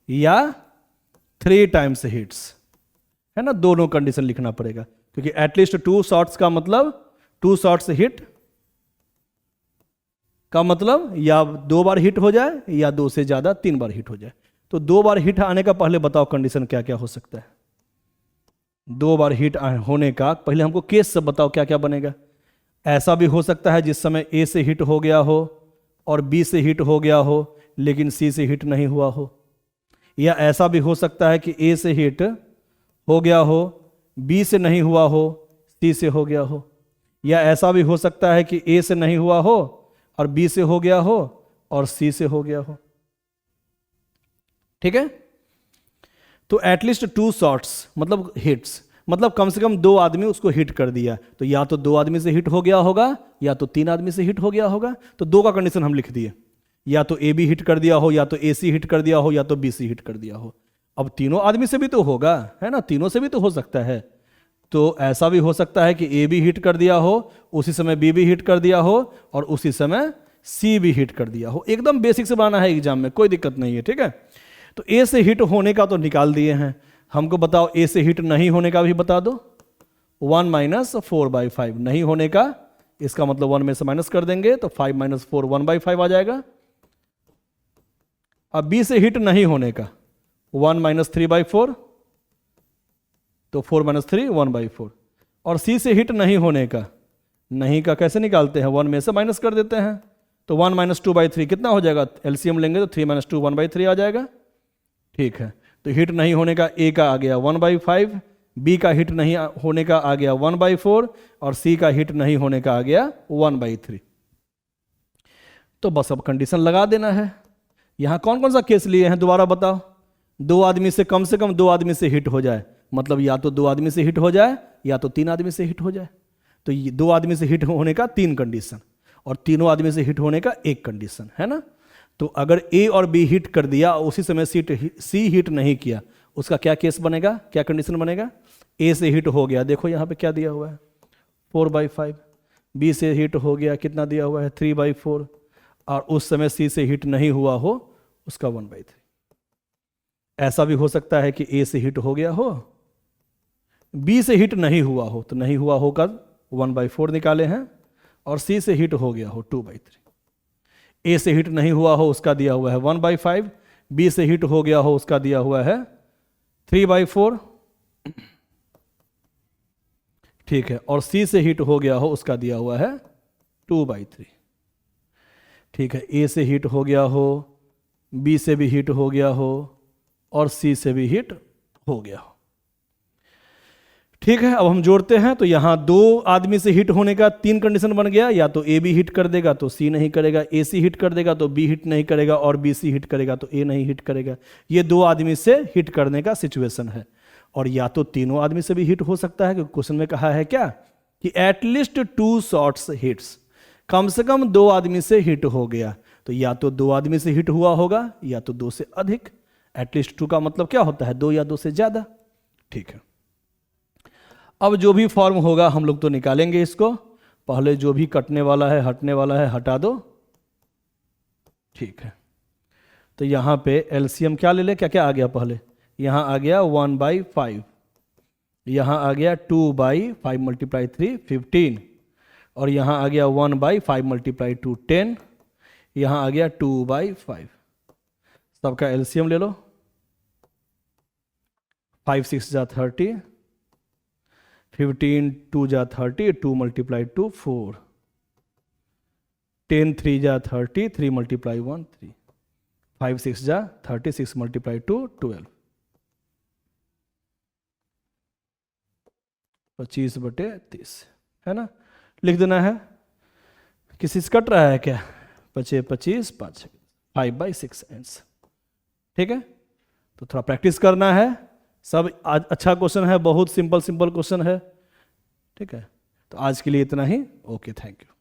या 3 टाइम्स हिट्स, है ना, दोनों कंडीशन लिखना पड़ेगा, क्योंकि एटलीस्ट 2 शॉट्स का मतलब 2 शॉट्स हिट का मतलब या 2 बार हिट हो जाए या 2 से ज्यादा 3 बार हिट हो जाए। तो 2 बार हिट आने का पहले बताओ कंडीशन क्या क्या हो सकता है। 2 बार हिट होने का पहले हमको केस सब बताओ क्या क्या बनेगा। ऐसा भी हो सकता है जिस समय ए से हिट हो गया हो और बी से हिट हो गया हो लेकिन सी से हिट नहीं हुआ हो, या ऐसा भी हो सकता है कि ए से हिट हो गया हो, बी से नहीं हुआ हो, सी से हो गया हो, या ऐसा भी हो सकता है कि ए से नहीं हुआ हो और बी से हो गया हो और सी से हो गया हो। ठीक है, तो एटलीस्ट 2 शॉट्स मतलब हिट्स, मतलब कम से कम 2 आदमी उसको हिट कर दिया, तो या तो 2 आदमी से हिट हो गया होगा या तो 3 आदमी से हिट हो गया होगा। तो 2 का कंडीशन हम लिख दिए, या तो ए बी हिट कर दिया हो, या तो ए सी हिट कर दिया हो, या तो बी सी हिट कर दिया हो। अब तीनों आदमी से भी तो होगा, है ना, तीनों से भी तो हो सकता है। तो ऐसा भी हो सकता है कि ए भी हिट कर दिया हो, उसी समय बी भी हिट कर दिया हो और उसी समय सी भी हिट कर दिया हो। एकदम बेसिक से बनाना है एग्जाम में, कोई दिक्कत नहीं है। ठीक है, तो ए से हिट होने का तो निकाल दिए हैं, हमको बताओ ए से हिट नहीं होने का भी बता दो। 1 - 4/5 नहीं होने का, इसका मतलब 1 में से माइनस कर देंगे तो 5 - 4 1/5 आ जाएगा। अब बी से हिट नहीं होने का 1 - 3/4 तो 4 - 3 1/4, और सी से हिट नहीं होने का नहीं का कैसे निकालते हैं, 1 में से माइनस कर देते हैं। तो 1 माइनस 2/3 कितना हो जाएगा, एलसीएम लेंगे तो 3 माइनस 2 1/3 आ जाएगा। ठीक है, तो हीट नहीं होने का ए का आ गया 1/5, बी का हीट नहीं होने का आ गया 1/4 और सी का हीट नहीं होने का आ गया 1/3। तो बस अब कंडीशन लगा देना है। यहां कौन कौन सा केस लिए हैं दोबारा बताओ। 2 आदमी से कम 2 आदमी से हिट हो जाए, मतलब या तो 2 आदमी से हिट हो जाए या तो 3 आदमी से हिट हो जाए। तो ये 2 आदमी से हिट होने का 3 कंडीशन और तीनों आदमी से हिट होने का 1 कंडीशन है ना। तो अगर ए और बी हिट कर दिया और उसी समय सी हिट नहीं किया, उसका क्या केस बनेगा, क्या कंडीशन बनेगा। ए से हिट हो गया, देखो यहाँ पे क्या दिया हुआ है 4/5, बी से हिट हो गया कितना दिया हुआ है 3/4 और उस समय सी से हिट नहीं हुआ हो उसका 1/3। ऐसा भी हो सकता है कि ए से हिट हो गया हो, बी से हिट नहीं हुआ हो, तो नहीं हुआ होकर 1/4 निकाले हैं और सी से हिट हो गया हो 2/3। ए से हिट नहीं हुआ हो उसका दिया हुआ है 1/5, बी से हिट हो गया हो उसका दिया हुआ है 3/4, ठीक है, और सी से हिट हो गया हो उसका दिया हुआ है 2/3। ठीक है, ए से हिट हो गया हो, बी से भी हिट हो गया हो और सी से भी हिट हो गया हो। ठीक है, अब हम जोड़ते हैं तो यहां 2 आदमी से हिट होने का 3 कंडीशन बन गया, या तो ए बी हिट कर देगा तो सी नहीं करेगा, ए सी हिट कर देगा तो बी हिट नहीं करेगा और बी सी हिट करेगा तो ए नहीं हिट करेगा। ये 2 आदमी से हिट करने का सिचुएशन है। और या तो तीनों आदमी से भी हिट हो सकता है, क्योंकि क्वेश्चन में कहा है क्या कि एटलीस्ट 2 शॉट्स हिट्स, कम से कम 2 आदमी से हिट हो गया। तो या तो 2 आदमी से हिट हुआ होगा या तो 2 से अधिक। एटलीस्ट 2 का मतलब क्या होता है 2 या 2 से ज्यादा। ठीक है, अब जो भी फॉर्म होगा हम लोग तो निकालेंगे इसको। पहले जो भी कटने वाला है हटने वाला है हटा दो। ठीक है, तो यहां पे एलसीएम क्या ले ले, क्या क्या आ गया पहले, यहां आ गया 1/5, यहां आ गया 2/5 × 3 15 और यहां आ गया 1/5 × 2 10, यहां आ गया 2/5। सबका एलसीएम ले लो, 5 6 जा 30, 15 2 जा 30, 2 × 2 4, 10 3 जा 30, 3 × 1 3, 5 6 जा 30, 6 × 2 12, 25/30 है ना। लिख देना है। किसी से कट रहा है क्या, 25 25 5 5/6 आंसर। ठीक है, तो थोड़ा प्रैक्टिस करना है। सब आज अच्छा क्वेश्चन है, बहुत सिंपल क्वेश्चन है। ठीक है, तो आज के लिए इतना ही। Okay, thank you.